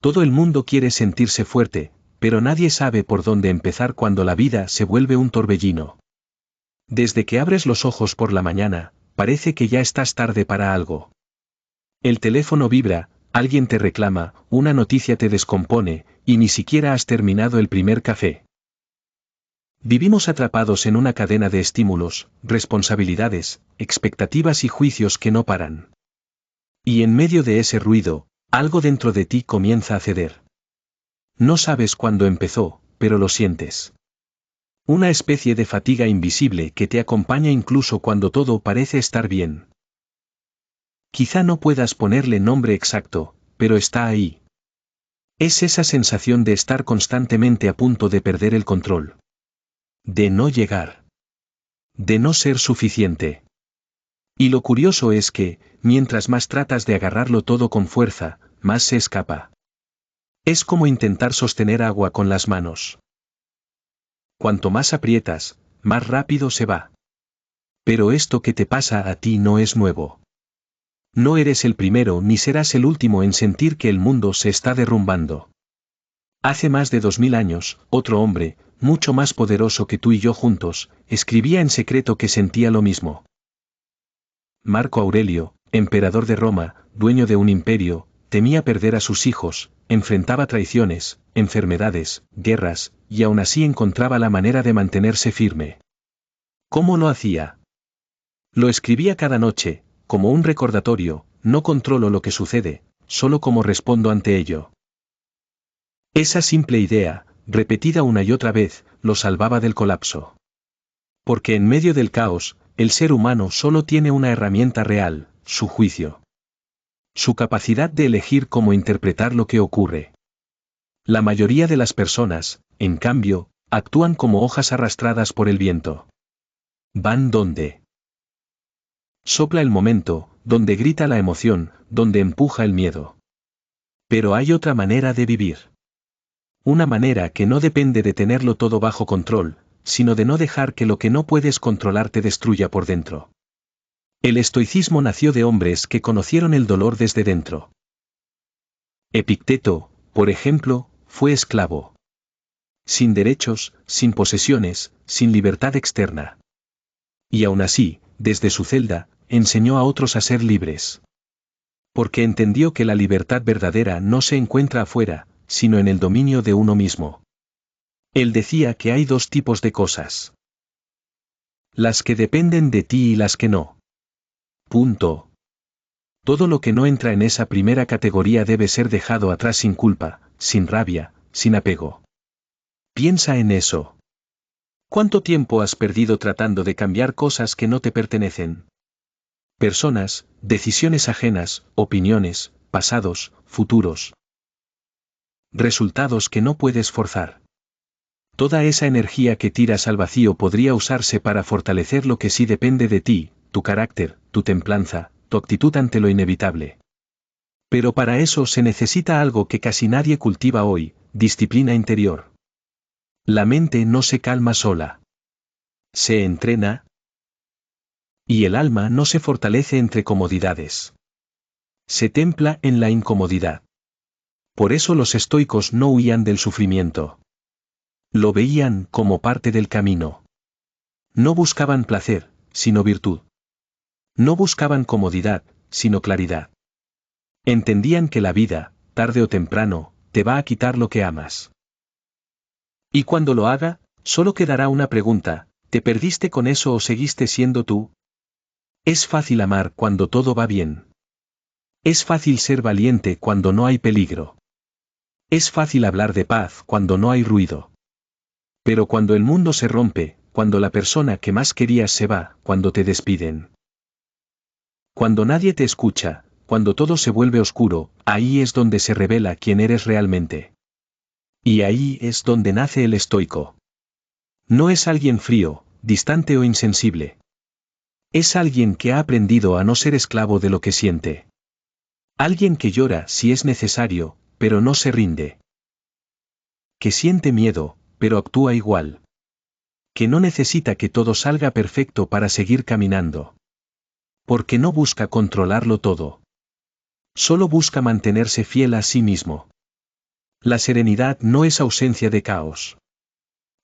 Todo el mundo quiere sentirse fuerte, pero nadie sabe por dónde empezar cuando la vida se vuelve un torbellino. Desde que abres los ojos por la mañana, parece que ya estás tarde para algo. El teléfono vibra, alguien te reclama, una noticia te descompone, y ni siquiera has terminado el primer café. Vivimos atrapados en una cadena de estímulos, responsabilidades, expectativas y juicios que no paran. Y en medio de ese ruido, algo dentro de ti comienza a ceder. No sabes cuándo empezó, pero lo sientes. Una especie de fatiga invisible que te acompaña incluso cuando todo parece estar bien. Quizá no puedas ponerle nombre exacto, pero está ahí. Es esa sensación de estar constantemente a punto de perder el control. De no llegar. De no ser suficiente. Y lo curioso es que, mientras más tratas de agarrarlo todo con fuerza, más se escapa. Es como intentar sostener agua con las manos. Cuanto más aprietas, más rápido se va. Pero esto que te pasa a ti no es nuevo. No eres el primero ni serás el último en sentir que el mundo se está derrumbando. Hace más de 2000 años, otro hombre, mucho más poderoso que tú y yo juntos, escribía en secreto que sentía lo mismo. Marco Aurelio, emperador de Roma, dueño de un imperio, temía perder a sus hijos, enfrentaba traiciones, enfermedades, guerras, y aún así encontraba la manera de mantenerse firme. ¿Cómo lo hacía? Lo escribía cada noche, como un recordatorio, no controlo lo que sucede, solo cómo respondo ante ello. Esa simple idea, repetida una y otra vez, lo salvaba del colapso. Porque en medio del caos, el ser humano solo tiene una herramienta real, su juicio. Su capacidad de elegir cómo interpretar lo que ocurre. La mayoría de las personas, en cambio, actúan como hojas arrastradas por el viento. Van donde sopla el momento, donde grita la emoción, donde empuja el miedo. Pero hay otra manera de vivir. Una manera que no depende de tenerlo todo bajo control, sino de no dejar que lo que no puedes controlar te destruya por dentro. El estoicismo nació de hombres que conocieron el dolor desde dentro. Epicteto, por ejemplo, fue esclavo. Sin derechos, sin posesiones, sin libertad externa. Y aún así, desde su celda, enseñó a otros a ser libres. Porque entendió que la libertad verdadera no se encuentra afuera, sino en el dominio de uno mismo. Él decía que hay dos tipos de cosas. Las que dependen de ti y las que no. Punto. Todo lo que no entra en esa primera categoría debe ser dejado atrás sin culpa, sin rabia, sin apego. Piensa en eso. ¿Cuánto tiempo has perdido tratando de cambiar cosas que no te pertenecen? Personas, decisiones ajenas, opiniones, pasados, futuros. Resultados que no puedes forzar. Toda esa energía que tiras al vacío podría usarse para fortalecer lo que sí depende de ti, tu carácter, tu templanza, tu actitud ante lo inevitable. Pero para eso se necesita algo que casi nadie cultiva hoy, disciplina interior. La mente no se calma sola. Se entrena. Y el alma no se fortalece entre comodidades. Se templa en la incomodidad. Por eso los estoicos no huían del sufrimiento. Lo veían como parte del camino. No buscaban placer, sino virtud. No buscaban comodidad, sino claridad. Entendían que la vida, tarde o temprano, te va a quitar lo que amas. Y cuando lo haga, solo quedará una pregunta: ¿te perdiste con eso o seguiste siendo tú? Es fácil amar cuando todo va bien. Es fácil ser valiente cuando no hay peligro. Es fácil hablar de paz cuando no hay ruido. Pero cuando el mundo se rompe, cuando la persona que más querías se va, cuando te despiden. Cuando nadie te escucha, cuando todo se vuelve oscuro, ahí es donde se revela quién eres realmente. Y ahí es donde nace el estoico. No es alguien frío, distante o insensible. Es alguien que ha aprendido a no ser esclavo de lo que siente. Alguien que llora si es necesario, pero no se rinde. Que siente miedo, pero actúa igual. Que no necesita que todo salga perfecto para seguir caminando. Porque no busca controlarlo todo. Solo busca mantenerse fiel a sí mismo. La serenidad no es ausencia de caos.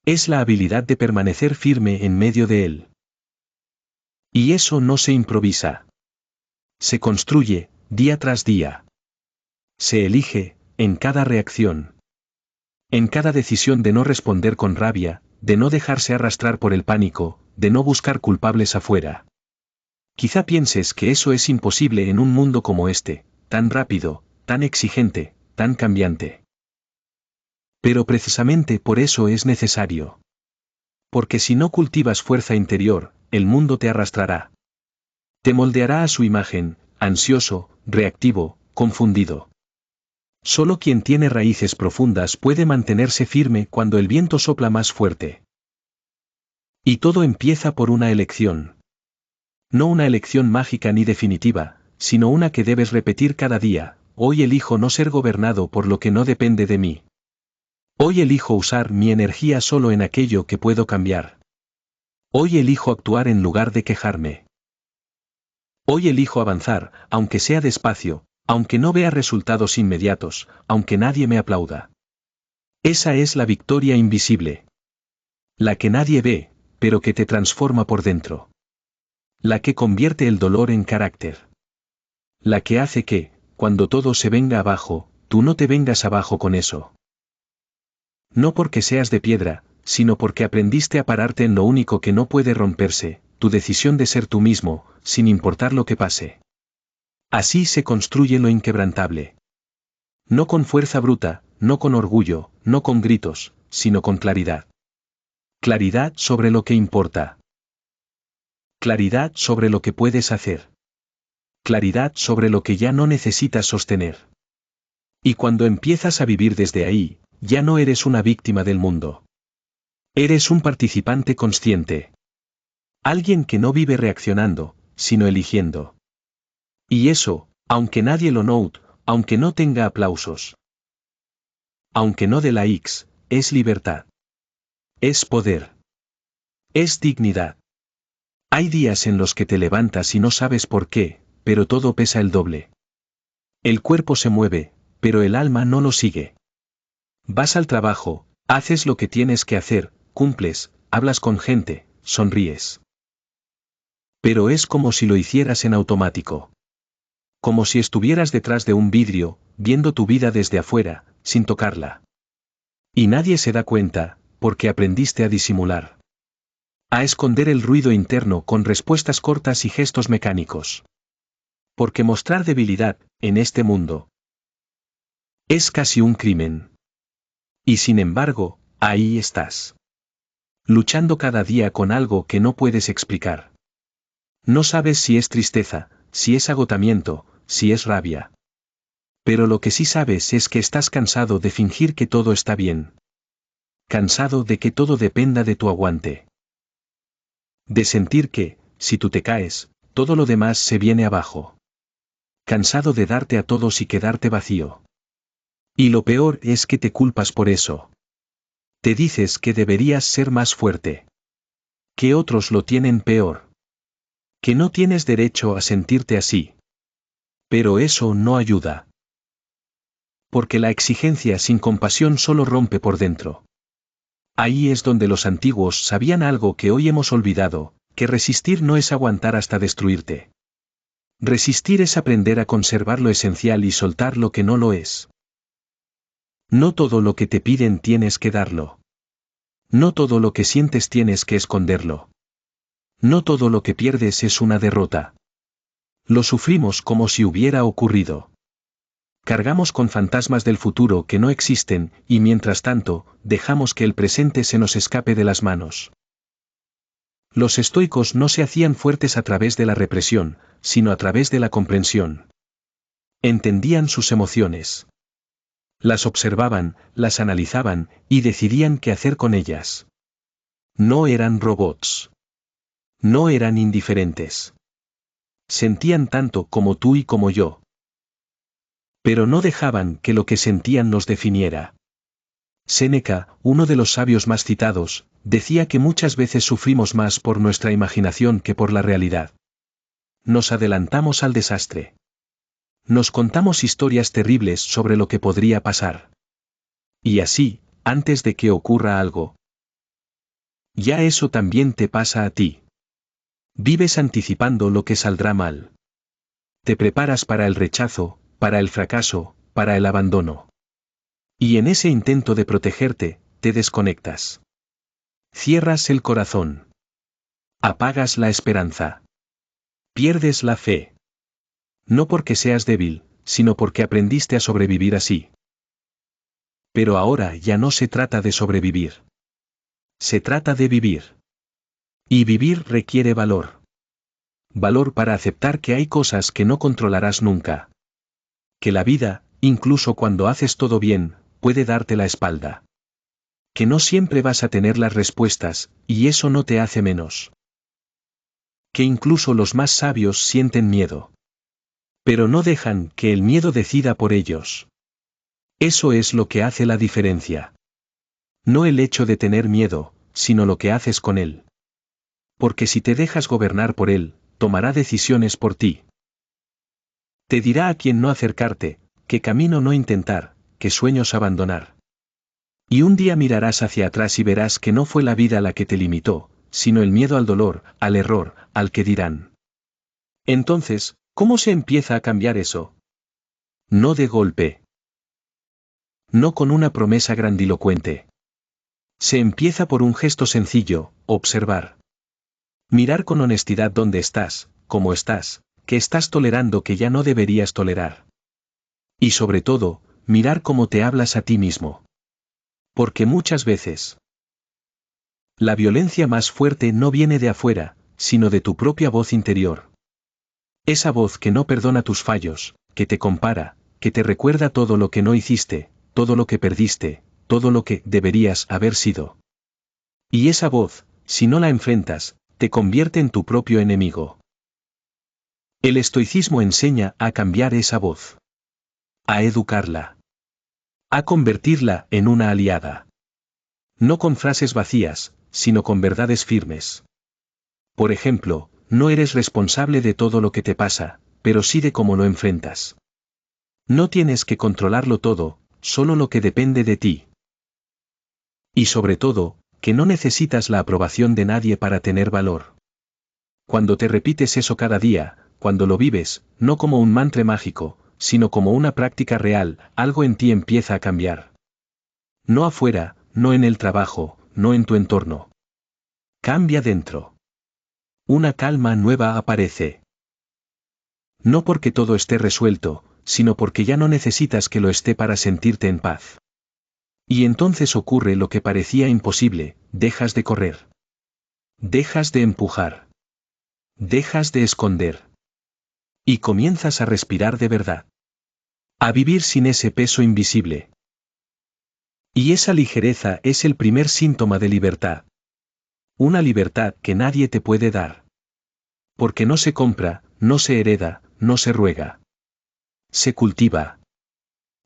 Es la habilidad de permanecer firme en medio de él. Y eso no se improvisa. Se construye, día tras día. Se elige, en cada reacción. En cada decisión de no responder con rabia, de no dejarse arrastrar por el pánico, de no buscar culpables afuera. Quizá pienses que eso es imposible en un mundo como este, tan rápido, tan exigente, tan cambiante. Pero precisamente por eso es necesario. Porque si no cultivas fuerza interior, el mundo te arrastrará. Te moldeará a su imagen, ansioso, reactivo, confundido. Solo quien tiene raíces profundas puede mantenerse firme cuando el viento sopla más fuerte. Y todo empieza por una elección. No una elección mágica ni definitiva, sino una que debes repetir cada día: hoy elijo no ser gobernado por lo que no depende de mí. Hoy elijo usar mi energía solo en aquello que puedo cambiar. Hoy elijo actuar en lugar de quejarme. Hoy elijo avanzar, aunque sea despacio, aunque no vea resultados inmediatos, aunque nadie me aplauda. Esa es la victoria invisible. La que nadie ve, pero que te transforma por dentro. La que convierte el dolor en carácter. La que hace que, cuando todo se venga abajo, tú no te vengas abajo con eso. No porque seas de piedra, sino porque aprendiste a pararte en lo único que no puede romperse, tu decisión de ser tú mismo, sin importar lo que pase. Así se construye lo inquebrantable. No con fuerza bruta, no con orgullo, no con gritos, sino con claridad. Claridad sobre lo que importa. Claridad sobre lo que puedes hacer. Claridad sobre lo que ya no necesitas sostener. Y cuando empiezas a vivir desde ahí, ya no eres una víctima del mundo. Eres un participante consciente. Alguien que no vive reaccionando, sino eligiendo. Y eso, aunque nadie lo note, aunque no tenga aplausos. Aunque no dé likes, es libertad. Es poder. Es dignidad. Hay días en los que te levantas y no sabes por qué, pero todo pesa el doble. El cuerpo se mueve, pero el alma no lo sigue. Vas al trabajo, haces lo que tienes que hacer, cumples, hablas con gente, sonríes. Pero es como si lo hicieras en automático. Como si estuvieras detrás de un vidrio, viendo tu vida desde afuera, sin tocarla. Y nadie se da cuenta, porque aprendiste a disimular. A esconder el ruido interno con respuestas cortas y gestos mecánicos. Porque mostrar debilidad, en este mundo, es casi un crimen. Y sin embargo, ahí estás. Luchando cada día con algo que no puedes explicar. No sabes si es tristeza, si es agotamiento, si es rabia. Pero lo que sí sabes es que estás cansado de fingir que todo está bien. Cansado de que todo dependa de tu aguante. De sentir que, si tú te caes, todo lo demás se viene abajo. Cansado de darte a todos y quedarte vacío. Y lo peor es que te culpas por eso. Te dices que deberías ser más fuerte. Que otros lo tienen peor. Que no tienes derecho a sentirte así. Pero eso no ayuda. Porque la exigencia sin compasión solo rompe por dentro. Ahí es donde los antiguos sabían algo que hoy hemos olvidado, que resistir no es aguantar hasta destruirte. Resistir es aprender a conservar lo esencial y soltar lo que no lo es. No todo lo que te piden tienes que darlo. No todo lo que sientes tienes que esconderlo. No todo lo que pierdes es una derrota. Lo sufrimos como si hubiera ocurrido. Cargamos con fantasmas del futuro que no existen, y mientras tanto, dejamos que el presente se nos escape de las manos. Los estoicos no se hacían fuertes a través de la represión, sino a través de la comprensión. Entendían sus emociones. Las observaban, las analizaban, y decidían qué hacer con ellas. No eran robots. No eran indiferentes. Sentían tanto como tú y como yo. Pero no dejaban que lo que sentían los definiera. Séneca, uno de los sabios más citados, decía que muchas veces sufrimos más por nuestra imaginación que por la realidad. Nos adelantamos al desastre. Nos contamos historias terribles sobre lo que podría pasar. Y así, antes de que ocurra algo, ya eso también te pasa a ti. Vives anticipando lo que saldrá mal. Te preparas para el rechazo, para el fracaso, para el abandono. Y en ese intento de protegerte, te desconectas. Cierras el corazón. Apagas la esperanza. Pierdes la fe. No porque seas débil, sino porque aprendiste a sobrevivir así. Pero ahora ya no se trata de sobrevivir. Se trata de vivir. Y vivir requiere valor. Valor para aceptar que hay cosas que no controlarás nunca. Que la vida, incluso cuando haces todo bien, puede darte la espalda. Que no siempre vas a tener las respuestas, y eso no te hace menos. Que incluso los más sabios sienten miedo. Pero no dejan que el miedo decida por ellos. Eso es lo que hace la diferencia. No el hecho de tener miedo, sino lo que haces con él. Porque si te dejas gobernar por él, tomará decisiones por ti. Te dirá a quién no acercarte, qué camino no intentar, qué sueños abandonar. Y un día mirarás hacia atrás y verás que no fue la vida la que te limitó, sino el miedo al dolor, al error, al que dirán. Entonces, ¿cómo se empieza a cambiar eso? No de golpe. No con una promesa grandilocuente. Se empieza por un gesto sencillo, observar. Mirar con honestidad dónde estás, cómo estás, qué estás tolerando que ya no deberías tolerar. Y sobre todo, mirar cómo te hablas a ti mismo. Porque muchas veces, la violencia más fuerte no viene de afuera, sino de tu propia voz interior. Esa voz que no perdona tus fallos, que te compara, que te recuerda todo lo que no hiciste, todo lo que perdiste, todo lo que deberías haber sido. Y esa voz, si no la enfrentas, te convierte en tu propio enemigo. El estoicismo enseña a cambiar esa voz. A educarla. A convertirla en una aliada. No con frases vacías, sino con verdades firmes. Por ejemplo, no eres responsable de todo lo que te pasa, pero sí de cómo lo enfrentas. No tienes que controlarlo todo, solo lo que depende de ti. Y sobre todo, que no necesitas la aprobación de nadie para tener valor. Cuando te repites eso cada día, cuando lo vives, no como un mantra mágico, sino como una práctica real, algo en ti empieza a cambiar. No afuera, no en el trabajo, no en tu entorno. Cambia dentro. Una calma nueva aparece. No porque todo esté resuelto, sino porque ya no necesitas que lo esté para sentirte en paz. Y entonces ocurre lo que parecía imposible, dejas de correr. Dejas de empujar. Dejas de esconder. Y comienzas a respirar de verdad. A vivir sin ese peso invisible. Y esa ligereza es el primer síntoma de libertad. Una libertad que nadie te puede dar. Porque no se compra, no se hereda, no se ruega. Se cultiva.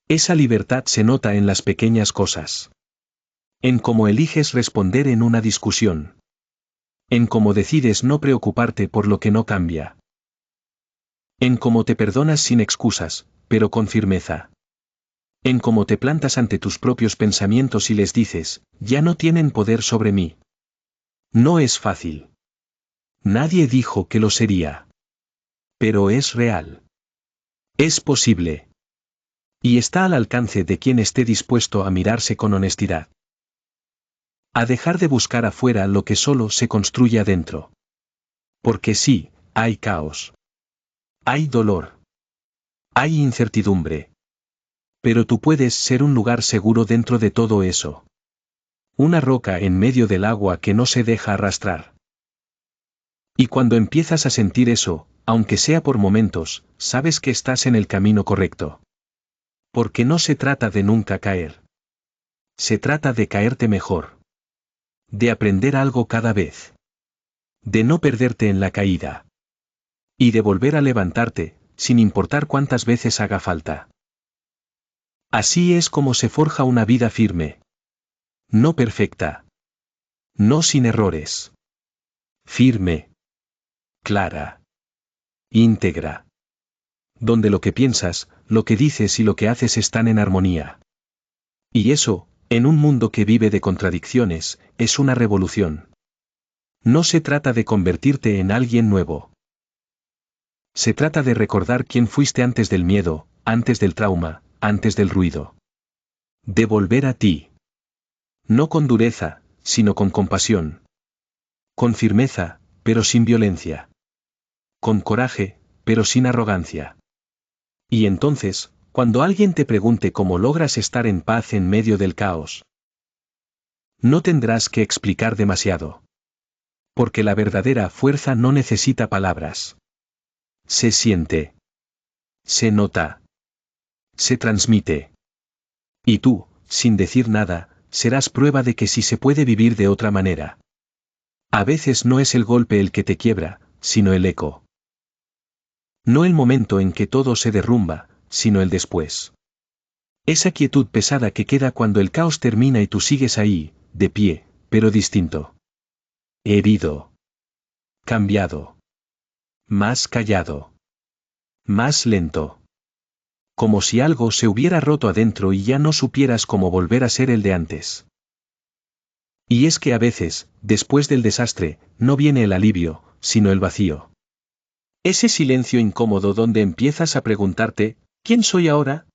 Esa libertad se nota en las pequeñas cosas. En cómo eliges responder en una discusión. En cómo decides no preocuparte por lo que no cambia. En cómo te perdonas sin excusas, pero con firmeza. En cómo te plantas ante tus propios pensamientos y les dices, ya no tienen poder sobre mí. No es fácil. Nadie dijo que lo sería. Pero es real. Es posible. Y está al alcance de quien esté dispuesto a mirarse con honestidad. A dejar de buscar afuera lo que solo se construye adentro. Porque sí, hay caos. Hay dolor. Hay incertidumbre. Pero tú puedes ser un lugar seguro dentro de todo eso. Una roca en medio del agua que no se deja arrastrar. Y cuando empiezas a sentir eso, aunque sea por momentos, sabes que estás en el camino correcto. Porque no se trata de nunca caer. Se trata de caerte mejor. De aprender algo cada vez. De no perderte en la caída. Y de volver a levantarte, sin importar cuántas veces haga falta. Así es como se forja una vida firme. No perfecta. No sin errores. Firme. Clara. Íntegra. Donde lo que piensas, lo que dices y lo que haces están en armonía. Y eso, en un mundo que vive de contradicciones, es una revolución. No se trata de convertirte en alguien nuevo. Se trata de recordar quién fuiste antes del miedo, antes del trauma, antes del ruido. De volver a ti. No con dureza, sino con compasión. Con firmeza, pero sin violencia. Con coraje, pero sin arrogancia. Y entonces, cuando alguien te pregunte cómo logras estar en paz en medio del caos, no tendrás que explicar demasiado. Porque la verdadera fuerza no necesita palabras. Se siente. Se nota. Se transmite. Y tú, sin decir nada, serás prueba de que sí se puede vivir de otra manera. A veces no es el golpe el que te quiebra, sino el eco. No el momento en que todo se derrumba, sino el después. Esa quietud pesada que queda cuando el caos termina y tú sigues ahí, de pie, pero distinto. Herido. Cambiado. Más callado. Más lento. Como si algo se hubiera roto adentro y ya no supieras cómo volver a ser el de antes. Y es que a veces, después del desastre, no viene el alivio, sino el vacío. Ese silencio incómodo donde empiezas a preguntarte, ¿quién soy ahora?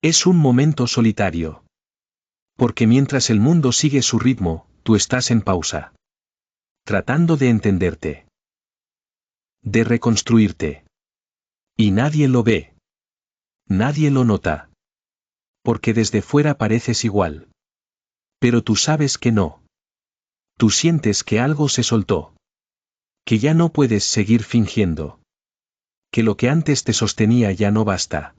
Es un momento solitario. Porque mientras el mundo sigue su ritmo, tú estás en pausa. Tratando de entenderte. De reconstruirte. Y nadie lo ve. Nadie lo nota. Porque desde fuera pareces igual. Pero tú sabes que no. Tú sientes que algo se soltó. Que ya no puedes seguir fingiendo. Que lo que antes te sostenía ya no basta.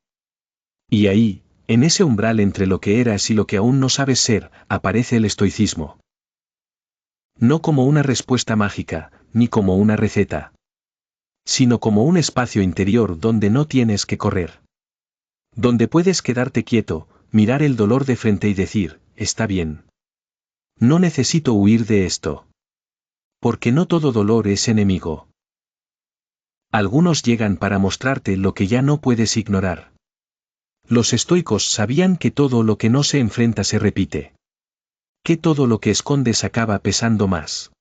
Y ahí, en ese umbral entre lo que eras y lo que aún no sabes ser, aparece el estoicismo. No como una respuesta mágica, ni como una receta. Sino como un espacio interior donde no tienes que correr. Donde puedes quedarte quieto, mirar el dolor de frente y decir, está bien. No necesito huir de esto. Porque no todo dolor es enemigo. Algunos llegan para mostrarte lo que ya no puedes ignorar. Los estoicos sabían que todo lo que no se enfrenta se repite. Que todo lo que escondes acaba pesando más.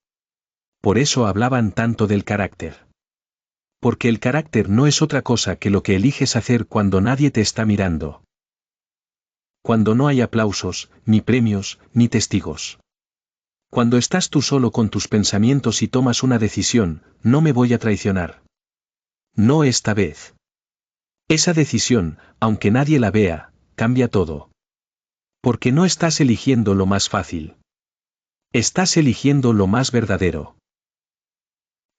Por eso hablaban tanto del carácter. Porque el carácter no es otra cosa que lo que eliges hacer cuando nadie te está mirando. Cuando no hay aplausos, ni premios, ni testigos. Cuando estás tú solo con tus pensamientos y tomas una decisión, no me voy a traicionar. No esta vez. Esa decisión, aunque nadie la vea, cambia todo. Porque no estás eligiendo lo más fácil. Estás eligiendo lo más verdadero.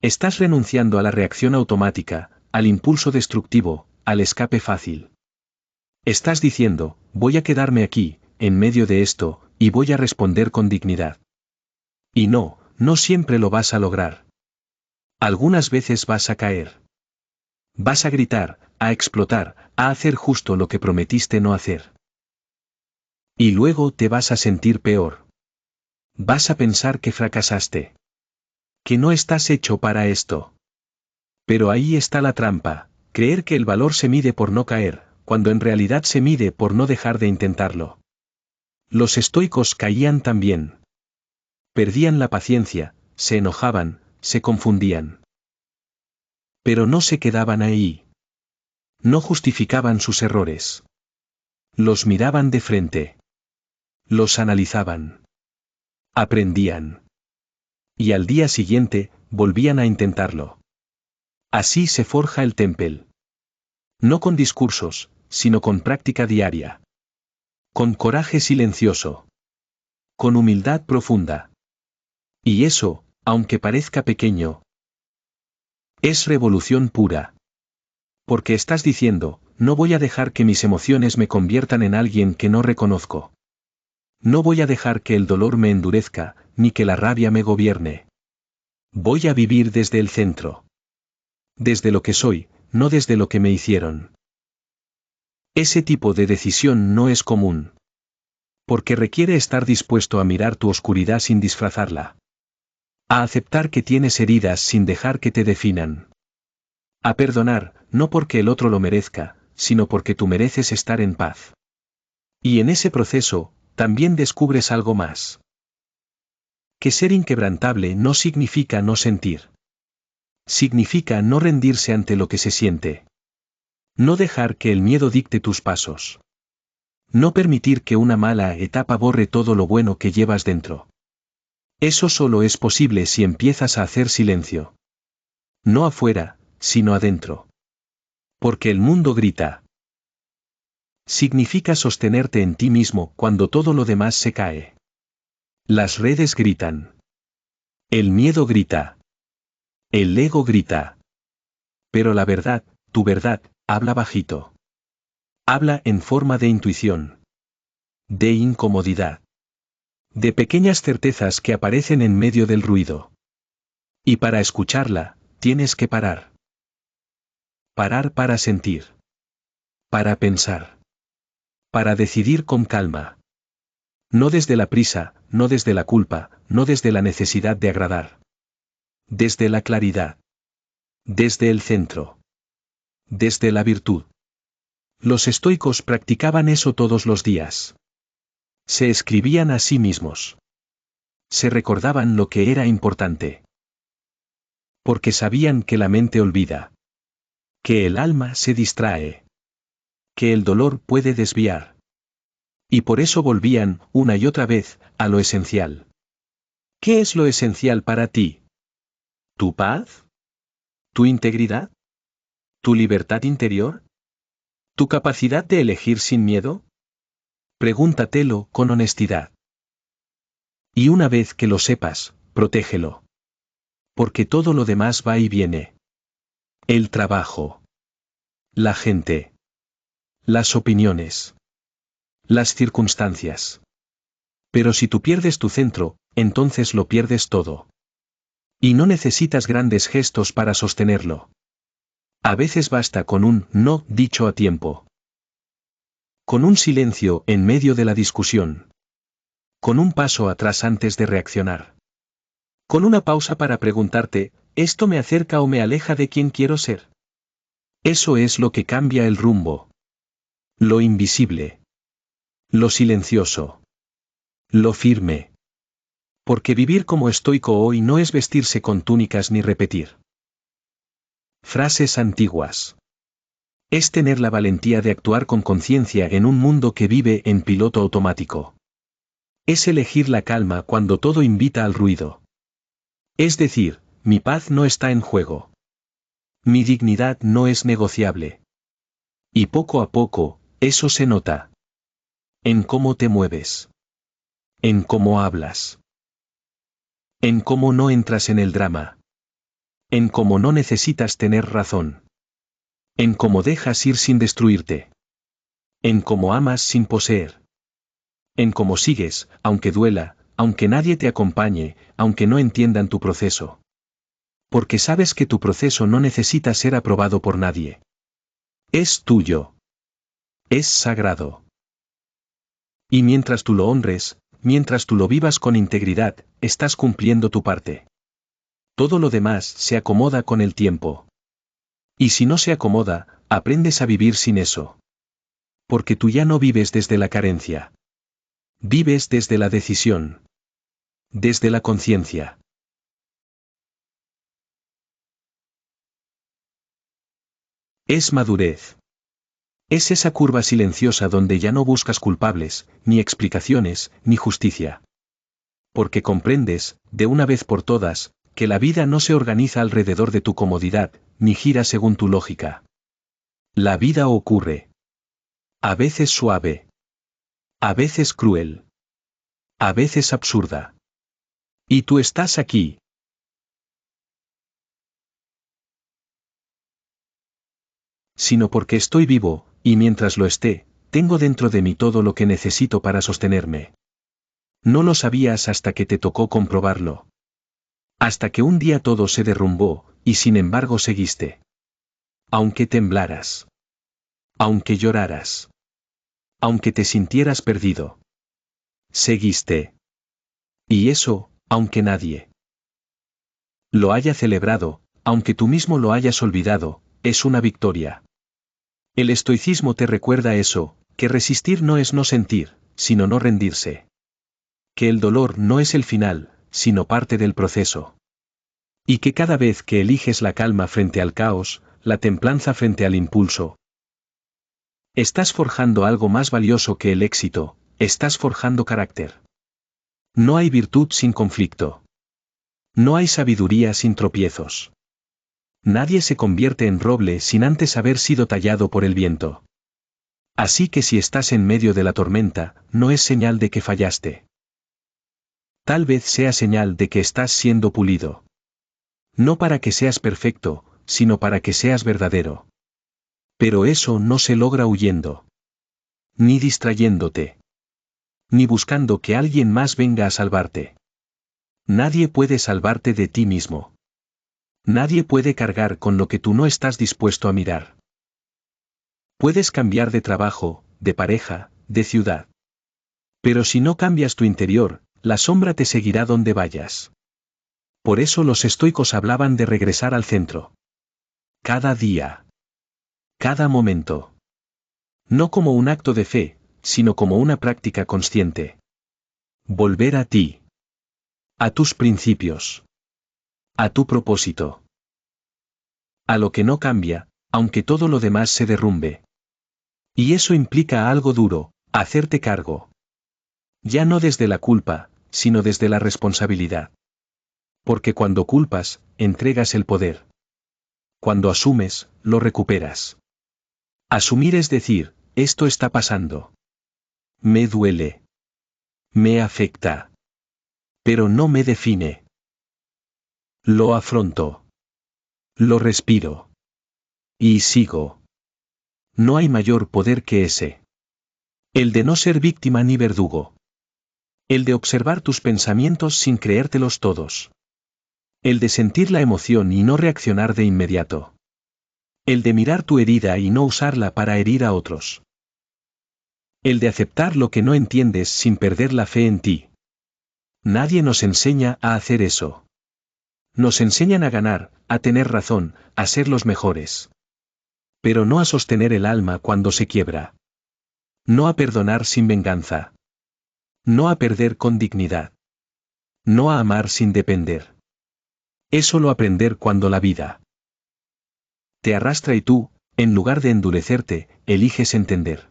Estás renunciando a la reacción automática, al impulso destructivo, al escape fácil. Estás diciendo, voy a quedarme aquí, en medio de esto, y voy a responder con dignidad. Y no, no siempre lo vas a lograr. Algunas veces vas a caer. Vas a gritar, a explotar, a hacer justo lo que prometiste no hacer. Y luego te vas a sentir peor. Vas a pensar que fracasaste. Que no estás hecho para esto. Pero ahí está la trampa, creer que el valor se mide por no caer, cuando en realidad se mide por no dejar de intentarlo. Los estoicos caían también. Perdían la paciencia, se enojaban, se confundían. Pero no se quedaban ahí. No justificaban sus errores. Los miraban de frente. Los analizaban. Aprendían. Y al día siguiente, volvían a intentarlo. Así se forja el temple. No con discursos, sino con práctica diaria. Con coraje silencioso. Con humildad profunda. Y eso, aunque parezca pequeño, es revolución pura. Porque estás diciendo, no voy a dejar que mis emociones me conviertan en alguien que no reconozco. No voy a dejar que el dolor me endurezca, ni que la rabia me gobierne. Voy a vivir desde el centro. Desde lo que soy, no desde lo que me hicieron. Ese tipo de decisión no es común. Porque requiere estar dispuesto a mirar tu oscuridad sin disfrazarla. A aceptar que tienes heridas sin dejar que te definan. A perdonar, no porque el otro lo merezca, sino porque tú mereces estar en paz. Y en ese proceso, también descubres algo más. Que ser inquebrantable no significa no sentir. Significa no rendirse ante lo que se siente. No dejar que el miedo dicte tus pasos. No permitir que una mala etapa borre todo lo bueno que llevas dentro. Eso solo es posible si empiezas a hacer silencio. No afuera, sino adentro. Porque el mundo grita. Significa sostenerte en ti mismo cuando todo lo demás se cae. Las redes gritan. El miedo grita. El ego grita. Pero la verdad, tu verdad, habla bajito. Habla en forma de intuición. De incomodidad. De pequeñas certezas que aparecen en medio del ruido. Y para escucharla, tienes que parar. Parar para sentir. Para pensar. Para decidir con calma. No desde la prisa, no desde la culpa, no desde la necesidad de agradar. Desde la claridad. Desde el centro. Desde la virtud. Los estoicos practicaban eso todos los días. Se escribían a sí mismos. Se recordaban lo que era importante. Porque sabían que la mente olvida. Que el alma se distrae. Que el dolor puede desviar. Y por eso volvían, una y otra vez, a lo esencial. ¿Qué es lo esencial para ti? ¿Tu paz? ¿Tu integridad? ¿Tu libertad interior? ¿Tu capacidad de elegir sin miedo? Pregúntatelo con honestidad. Y una vez que lo sepas, protégelo. Porque todo lo demás va y viene. El trabajo. La gente. Las opiniones. Las circunstancias. Pero si tú pierdes tu centro, entonces lo pierdes todo. Y no necesitas grandes gestos para sostenerlo. A veces basta con un no dicho a tiempo. Con un silencio en medio de la discusión. Con un paso atrás antes de reaccionar. Con una pausa para preguntarte, ¿esto me acerca o me aleja de quien quiero ser? Eso es lo que cambia el rumbo. Lo invisible. Lo silencioso. Lo firme. Porque vivir como estoico hoy no es vestirse con túnicas ni repetir frases antiguas. Es tener la valentía de actuar con conciencia en un mundo que vive en piloto automático. Es elegir la calma cuando todo invita al ruido. Es decir, mi paz no está en juego. Mi dignidad no es negociable. Y poco a poco, eso se nota. En cómo te mueves. En cómo hablas. En cómo no entras en el drama. En cómo no necesitas tener razón. En cómo dejas ir sin destruirte. En cómo amas sin poseer. En cómo sigues, aunque duela, aunque nadie te acompañe, aunque no entiendan tu proceso. Porque sabes que tu proceso no necesita ser aprobado por nadie. Es tuyo. Es sagrado. Y mientras tú lo honres, mientras tú lo vivas con integridad, estás cumpliendo tu parte. Todo lo demás se acomoda con el tiempo. Y si no se acomoda, aprendes a vivir sin eso. Porque tú ya no vives desde la carencia. Vives desde la decisión. Desde la conciencia. Es madurez. Es esa curva silenciosa donde ya no buscas culpables, ni explicaciones, ni justicia. Porque comprendes, de una vez por todas, que la vida no se organiza alrededor de tu comodidad, ni gira según tu lógica. La vida ocurre. A veces suave. A veces cruel. A veces absurda. Y tú estás aquí. Sino porque estoy vivo, y mientras lo esté, tengo dentro de mí todo lo que necesito para sostenerme. No lo sabías hasta que te tocó comprobarlo. Hasta que un día todo se derrumbó, y sin embargo seguiste. Aunque temblaras. Aunque lloraras. Aunque te sintieras perdido. Seguiste. Y eso, aunque nadie lo haya celebrado, aunque tú mismo lo hayas olvidado, es una victoria. El estoicismo te recuerda eso, Que resistir no es no sentir, sino no rendirse. Que el dolor no es el final, sino parte del proceso. Y que cada vez que eliges la calma frente al caos, la templanza frente al impulso, estás forjando algo más valioso que el éxito, estás forjando carácter. No hay virtud sin conflicto. No hay sabiduría sin tropiezos. Nadie se convierte en roble sin antes haber sido tallado por el viento. Así que si estás en medio de la tormenta, no es señal de que fallaste. Tal vez sea señal de que estás siendo pulido. No para que seas perfecto, sino para que seas verdadero. Pero eso no se logra huyendo. Ni distrayéndote. Ni buscando que alguien más venga a salvarte. Nadie puede salvarte de ti mismo. Nadie puede cargar con lo que tú no estás dispuesto a mirar. Puedes cambiar de trabajo, de pareja, de ciudad. Pero si no cambias tu interior, la sombra te seguirá donde vayas. Por eso los estoicos hablaban de regresar al centro. Cada día. Cada momento. No como un acto de fe, sino como una práctica consciente. Volver a ti. A tus principios. A tu propósito. A lo que no cambia, aunque todo lo demás se derrumbe. Y eso implica algo duro, hacerte cargo. Ya no desde la culpa, sino desde la responsabilidad. Porque cuando culpas, entregas el poder. Cuando asumes, lo recuperas. Asumir es decir, esto está pasando. Me duele. Me afecta. Pero no me define. Lo afronto. Lo respiro. Y sigo. No hay mayor poder que ese. El de no ser víctima ni verdugo. El de observar tus pensamientos sin creértelos todos. El de sentir la emoción y no reaccionar de inmediato. El de mirar tu herida y no usarla para herir a otros. El de aceptar lo que no entiendes sin perder la fe en ti. Nadie nos enseña a hacer eso. Nos enseñan a ganar, a tener razón, a ser los mejores. Pero no a sostener el alma cuando se quiebra. No a perdonar sin venganza. No a perder con dignidad. No a amar sin depender. Es solo aprender cuando la vida te arrastra y tú, en lugar de endurecerte, eliges entender.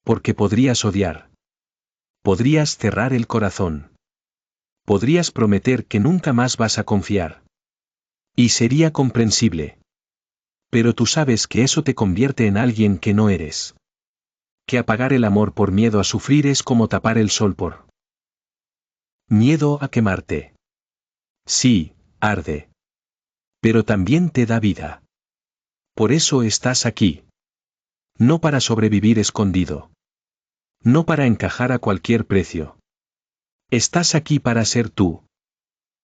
Porque podrías odiar. Podrías cerrar el corazón. Podrías prometer que nunca más vas a confiar. Y sería comprensible. Pero tú sabes que eso te convierte en alguien que no eres. Que apagar el amor por miedo a sufrir es como tapar el sol por miedo a quemarte. Sí, arde. Pero también te da vida. Por eso estás aquí. No para sobrevivir escondido. No para encajar a cualquier precio. Estás aquí para ser tú.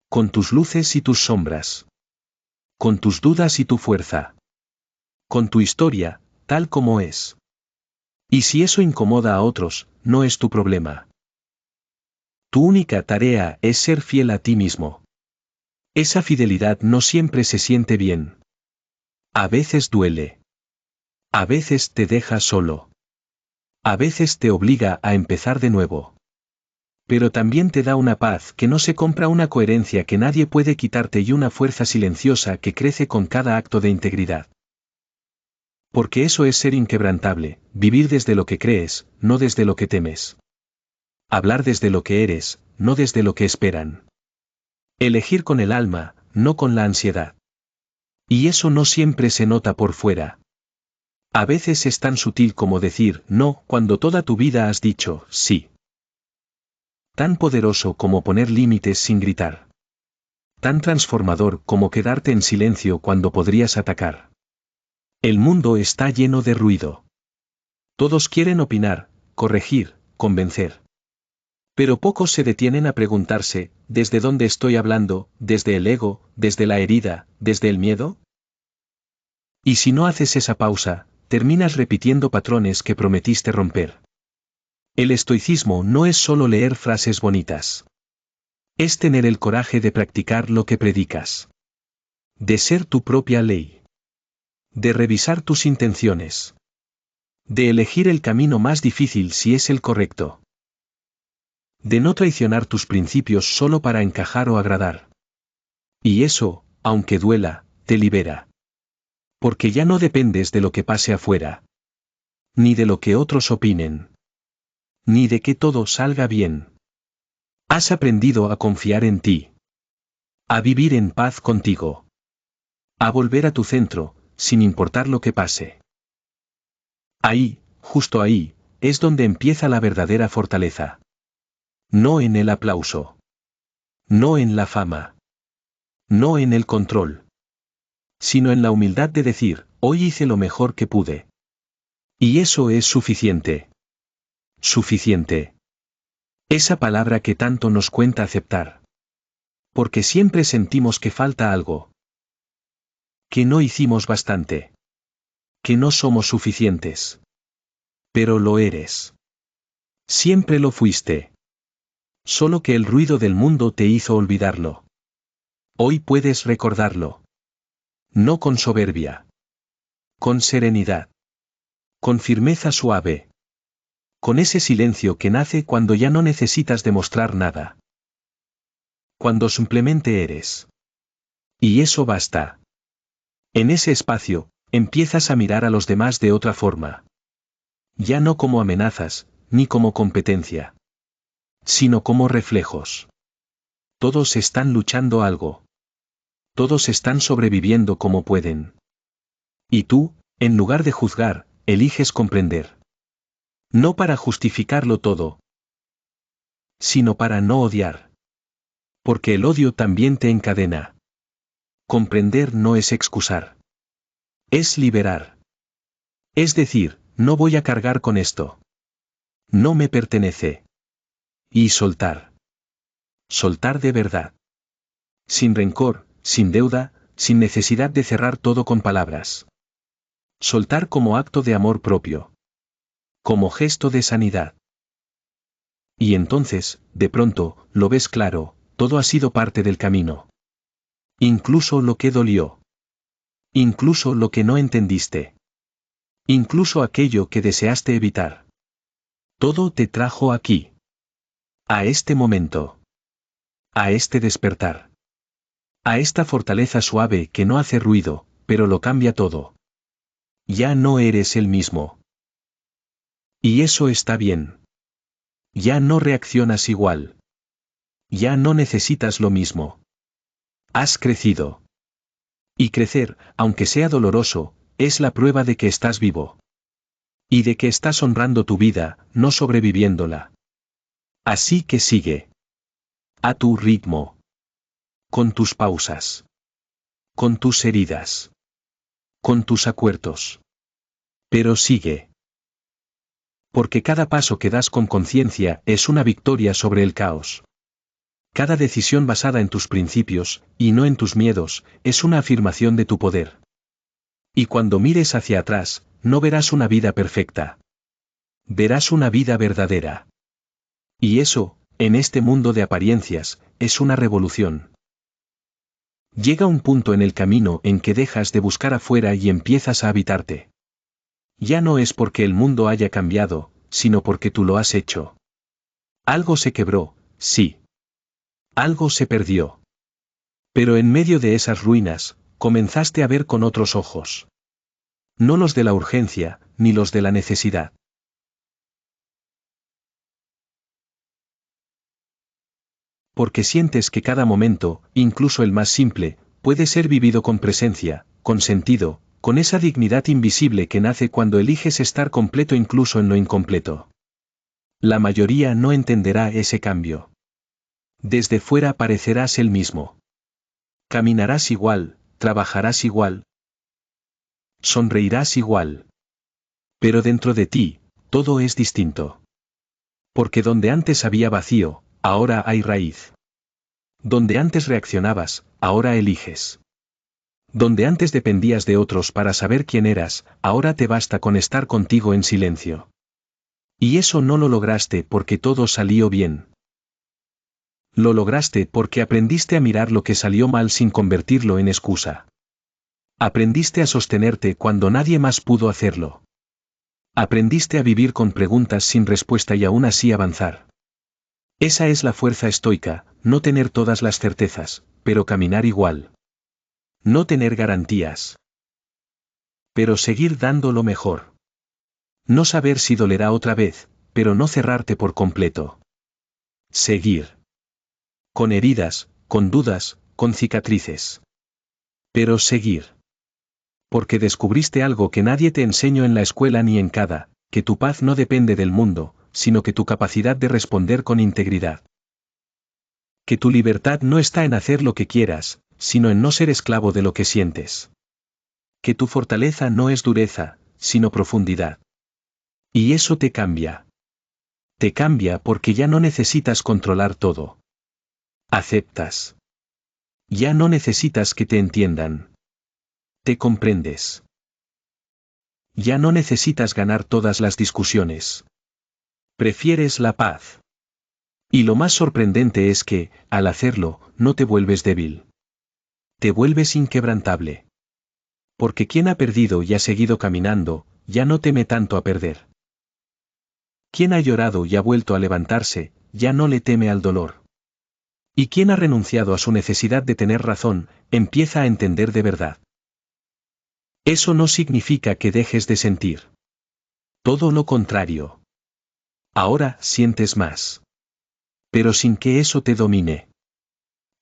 Con tus luces y tus sombras. Con tus dudas y tu fuerza. Con tu historia, tal como es. Y si eso incomoda a otros, no es tu problema. Tu única tarea es ser fiel a ti mismo. Esa fidelidad no siempre se siente bien. A veces duele. A veces te deja solo. A veces te obliga a empezar de nuevo. Pero también te da una paz que no se compra, una coherencia que nadie puede quitarte y una fuerza silenciosa que crece con cada acto de integridad. Porque eso es ser inquebrantable, vivir desde lo que crees, no desde lo que temes. Hablar desde lo que eres, no desde lo que esperan. Elegir con el alma, no con la ansiedad. Y eso no siempre se nota por fuera. A veces es tan sutil como decir no cuando toda tu vida has dicho sí. Tan poderoso como poner límites sin gritar. Tan transformador como quedarte en silencio cuando podrías atacar. El mundo está lleno de ruido. Todos quieren opinar, corregir, convencer. Pero pocos se detienen a preguntarse, ¿desde dónde estoy hablando? ¿Desde el ego? ¿Desde la herida? ¿Desde el miedo? Y si no haces esa pausa, terminas repitiendo patrones que prometiste romper. El estoicismo no es solo leer frases bonitas. Es tener el coraje de practicar lo que predicas. De ser tu propia ley. De revisar tus intenciones. De elegir el camino más difícil si es el correcto. De no traicionar tus principios solo para encajar o agradar. Y eso, aunque duela, te libera. Porque ya no dependes de lo que pase afuera. Ni de lo que otros opinen. Ni de que todo salga bien. Has aprendido a confiar en ti. A vivir en paz contigo. A volver a tu centro, sin importar lo que pase. Ahí, justo ahí, es donde empieza la verdadera fortaleza. No en el aplauso. No en la fama. No en el control. Sino en la humildad de decir, hoy hice lo mejor que pude. Y eso es suficiente. Suficiente. Esa palabra que tanto nos cuenta aceptar. Porque siempre sentimos que falta algo. Que no hicimos bastante. Que no somos suficientes. Pero lo eres. Siempre lo fuiste. Solo que el ruido del mundo te hizo olvidarlo. Hoy puedes recordarlo. No con soberbia. Con serenidad. Con firmeza suave. Con ese silencio que nace cuando ya no necesitas demostrar nada. Cuando simplemente eres. Y eso basta. En ese espacio, empiezas a mirar a los demás de otra forma. Ya no como amenazas, ni como competencia. Sino como reflejos. Todos están luchando algo. Todos están sobreviviendo como pueden. Y tú, en lugar de juzgar, eliges comprender. No para justificarlo todo, sino para no odiar. Porque el odio también te encadena. Comprender no es excusar. Es liberar. Es decir, no voy a cargar con esto. No me pertenece. Y soltar. Soltar de verdad. Sin rencor, sin deuda, sin necesidad de cerrar todo con palabras. Soltar como acto de amor propio. Como gesto de sanidad. Y entonces, de pronto, lo ves claro, todo ha sido parte del camino. Incluso lo que dolió. Incluso lo que no entendiste. Incluso aquello que deseaste evitar. Todo te trajo aquí. A este momento. A este despertar. A esta fortaleza suave que no hace ruido, pero lo cambia todo. Ya no eres el mismo. Y eso está bien. Ya no reaccionas igual. Ya no necesitas lo mismo. Has crecido. Y crecer, aunque sea doloroso, es la prueba de que estás vivo. Y de que estás honrando tu vida, no sobreviviéndola. Así que sigue. A tu ritmo. Con tus pausas. Con tus heridas. Con tus acuerdos. Pero sigue. Porque cada paso que das con conciencia es una victoria sobre el caos. Cada decisión basada en tus principios, y no en tus miedos, es una afirmación de tu poder. Y cuando mires hacia atrás, no verás una vida perfecta. Verás una vida verdadera. Y eso, en este mundo de apariencias, es una revolución. Llega un punto en el camino en que dejas de buscar afuera y empiezas a habitarte. Ya no es porque el mundo haya cambiado, sino porque tú lo has hecho. Algo se quebró, sí. Algo se perdió. Pero en medio de esas ruinas, comenzaste a ver con otros ojos. No los de la urgencia, ni los de la necesidad. Porque sientes que cada momento, incluso el más simple, puede ser vivido con presencia, con sentido, con esa dignidad invisible que nace cuando eliges estar completo incluso en lo incompleto. La mayoría no entenderá ese cambio. Desde fuera parecerás el mismo. Caminarás igual, trabajarás igual. Sonreirás igual. Pero dentro de ti, todo es distinto. Porque donde antes había vacío, ahora hay raíz. Donde antes reaccionabas, ahora eliges. Donde antes dependías de otros para saber quién eras, ahora te basta con estar contigo en silencio. Y eso no lo lograste porque todo salió bien. Lo lograste porque aprendiste a mirar lo que salió mal sin convertirlo en excusa. Aprendiste a sostenerte cuando nadie más pudo hacerlo. Aprendiste a vivir con preguntas sin respuesta y aún así avanzar. Esa es la fuerza estoica, no tener todas las certezas, pero caminar igual. No tener garantías. Pero seguir dando lo mejor. No saber si dolerá otra vez, pero no cerrarte por completo. Seguir. Con heridas, con dudas, con cicatrices. Pero seguir. Porque descubriste algo que nadie te enseñó en la escuela ni en cada, que tu paz no depende del mundo, sino que tu capacidad de responder con integridad. Que tu libertad no está en hacer lo que quieras, sino en no ser esclavo de lo que sientes. Que tu fortaleza no es dureza, sino profundidad. Y eso te cambia. Te cambia porque ya no necesitas controlar todo. Aceptas. Ya no necesitas que te entiendan. Te comprendes. Ya no necesitas ganar todas las discusiones. Prefieres la paz. Y lo más sorprendente es que, al hacerlo, no te vuelves débil. Te vuelves inquebrantable. Porque quien ha perdido y ha seguido caminando, ya no teme tanto a perder. Quien ha llorado y ha vuelto a levantarse, ya no le teme al dolor. Y quien ha renunciado a su necesidad de tener razón, empieza a entender de verdad. Eso no significa que dejes de sentir. Todo lo contrario. Ahora sientes más. Pero sin que eso te domine.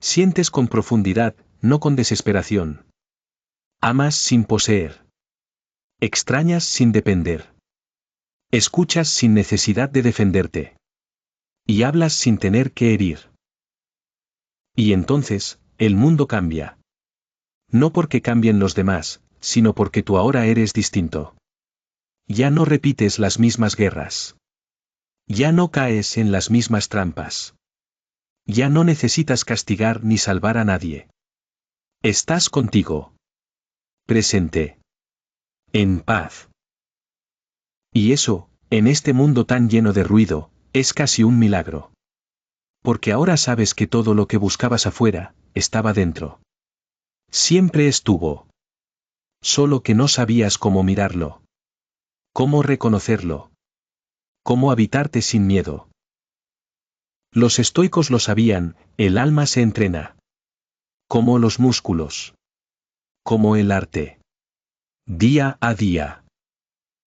Sientes con profundidad, no con desesperación. Amas sin poseer. Extrañas sin depender. Escuchas sin necesidad de defenderte. Y hablas sin tener que herir. Y entonces, el mundo cambia. No porque cambien los demás, sino porque tú ahora eres distinto. Ya no repites las mismas guerras. Ya no caes en las mismas trampas. Ya no necesitas castigar ni salvar a nadie. Estás contigo. Presente. En paz. Y eso, en este mundo tan lleno de ruido, es casi un milagro. Porque ahora sabes que todo lo que buscabas afuera, estaba dentro. Siempre estuvo. Solo que no sabías cómo mirarlo. Cómo reconocerlo. Cómo habitarte sin miedo. Los estoicos lo sabían, el alma se entrena. Como los músculos. Como el arte. Día a día.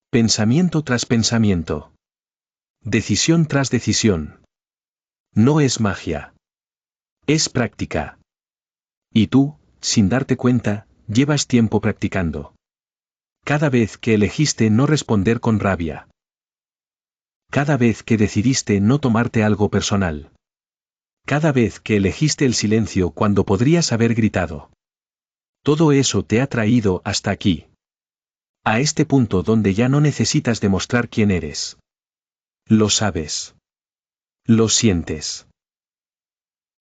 Pensamiento tras pensamiento. Decisión tras decisión. No es magia. Es práctica. Y tú, sin darte cuenta, llevas tiempo practicando. Cada vez que elegiste no responder con rabia. Cada vez que decidiste no tomarte algo personal. Cada vez que elegiste el silencio cuando podrías haber gritado. Todo eso te ha traído hasta aquí. A este punto donde ya no necesitas demostrar quién eres. Lo sabes. Lo sientes.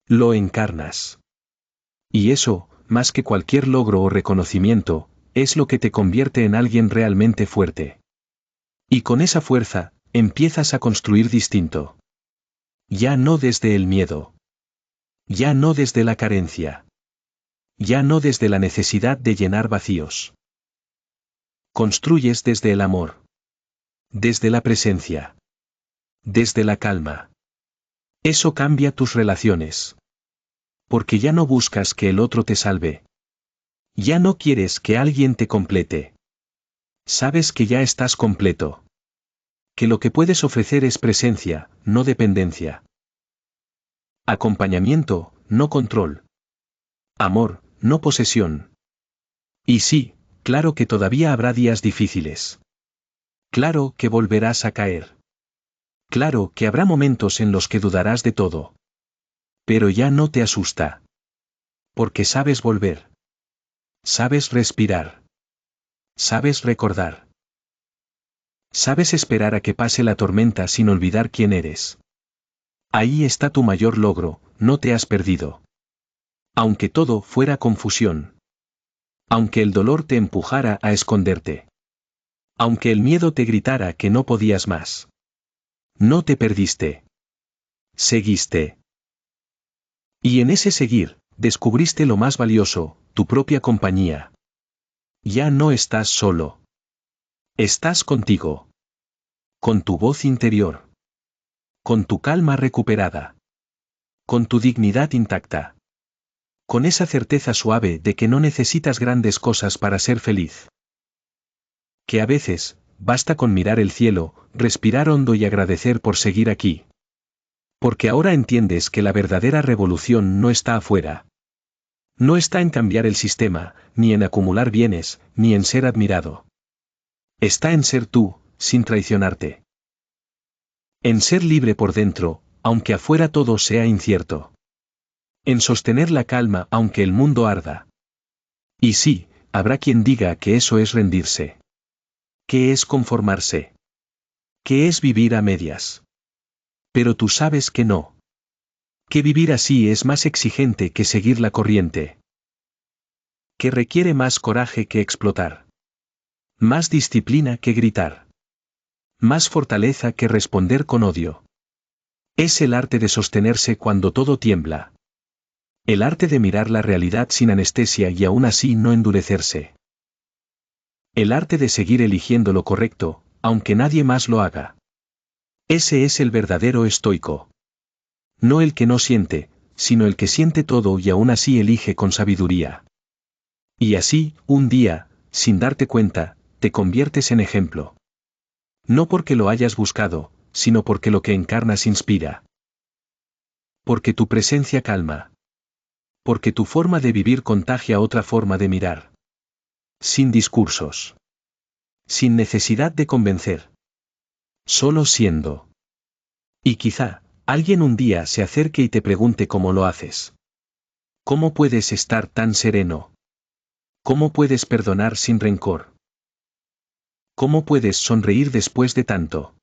Lo encarnas. Y eso, más que cualquier logro o reconocimiento, es lo que te convierte en alguien realmente fuerte. Y con esa fuerza, empiezas a construir distinto. Ya no desde el miedo. Ya no desde la carencia. Ya no desde la necesidad de llenar vacíos. Construyes desde el amor. Desde la presencia. Desde la calma. Eso cambia tus relaciones. Porque ya no buscas que el otro te salve. Ya no quieres que alguien te complete. Sabes que ya estás completo. Que lo que puedes ofrecer es presencia, no dependencia. Acompañamiento, no control. Amor, no posesión. Y sí, claro que todavía habrá días difíciles. Claro que volverás a caer. Claro que habrá momentos en los que dudarás de todo. Pero ya no te asusta. Porque sabes volver. Sabes respirar. Sabes recordar. Sabes esperar a que pase la tormenta sin olvidar quién eres. Ahí está tu mayor logro, no te has perdido. Aunque todo fuera confusión. Aunque el dolor te empujara a esconderte. Aunque el miedo te gritara que no podías más. No te perdiste. Seguiste. Y en ese seguir, descubriste lo más valioso, tu propia compañía. Ya no estás solo. Estás contigo. Con tu voz interior. Con tu calma recuperada. Con tu dignidad intacta. Con esa certeza suave de que no necesitas grandes cosas para ser feliz. Que a veces, basta con mirar el cielo, respirar hondo y agradecer por seguir aquí. Porque ahora entiendes que la verdadera revolución no está afuera. No está en cambiar el sistema, ni en acumular bienes, ni en ser admirado. Está en ser tú, sin traicionarte. En ser libre por dentro, aunque afuera todo sea incierto. En sostener la calma aunque el mundo arda. Y sí, habrá quien diga que eso es rendirse. ¿Qué es conformarse? ¿Qué es vivir a medias? Pero tú sabes que no. Que vivir así es más exigente que seguir la corriente. Que requiere más coraje que explotar. Más disciplina que gritar. Más fortaleza que responder con odio. Es el arte de sostenerse cuando todo tiembla. El arte de mirar la realidad sin anestesia y aún así no endurecerse. El arte de seguir eligiendo lo correcto, aunque nadie más lo haga. Ese es el verdadero estoico. No el que no siente, sino el que siente todo y aún así elige con sabiduría. Y así, un día, sin darte cuenta, te conviertes en ejemplo. No porque lo hayas buscado, sino porque lo que encarnas inspira. Porque tu presencia calma. Porque tu forma de vivir contagia otra forma de mirar. Sin discursos. Sin necesidad de convencer. Solo siendo. Y quizá, alguien un día se acerque y te pregunte cómo lo haces. ¿Cómo puedes estar tan sereno? ¿Cómo puedes perdonar sin rencor? ¿Cómo puedes sonreír después de tanto?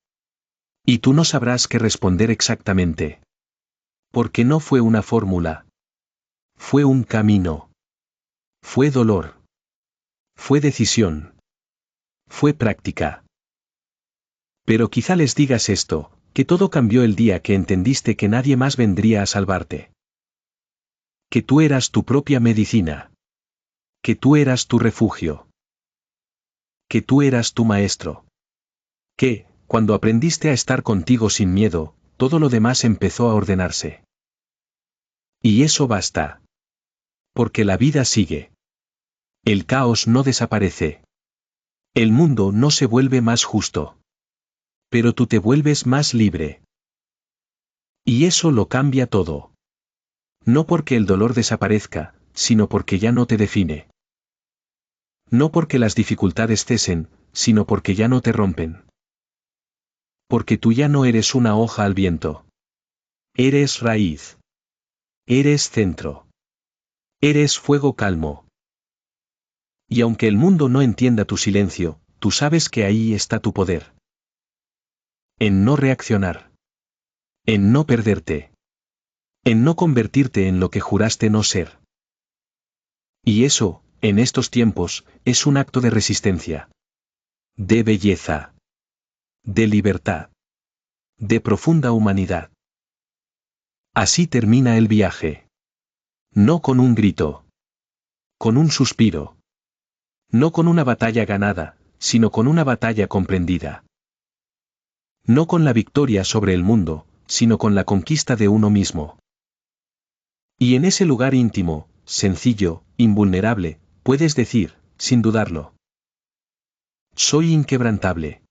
Y tú no sabrás qué responder exactamente. Porque no fue una fórmula. Fue un camino. Fue dolor. Fue decisión. Fue práctica. Pero quizá les digas esto, que todo cambió el día que entendiste que nadie más vendría a salvarte. Que tú eras tu propia medicina. Que tú eras tu refugio. Que tú eras tu maestro. Que, cuando aprendiste a estar contigo sin miedo, todo lo demás empezó a ordenarse. Y eso basta. Porque la vida sigue. El caos no desaparece. El mundo no se vuelve más justo. Pero tú te vuelves más libre. Y eso lo cambia todo. No porque el dolor desaparezca, sino porque ya no te define. No porque las dificultades cesen, sino porque ya no te rompen. Porque tú ya no eres una hoja al viento. Eres raíz. Eres centro. Eres fuego calmo. Y aunque el mundo no entienda tu silencio, tú sabes que ahí está tu poder. En no reaccionar. En no perderte. En no convertirte en lo que juraste no ser. Y eso, en estos tiempos, es un acto de resistencia. De belleza. De libertad. De profunda humanidad. Así termina el viaje. No con un grito. Con un suspiro. No con una batalla ganada, sino con una batalla comprendida. No con la victoria sobre el mundo, sino con la conquista de uno mismo. Y en ese lugar íntimo, sencillo, invulnerable, puedes decir, sin dudarlo: soy inquebrantable.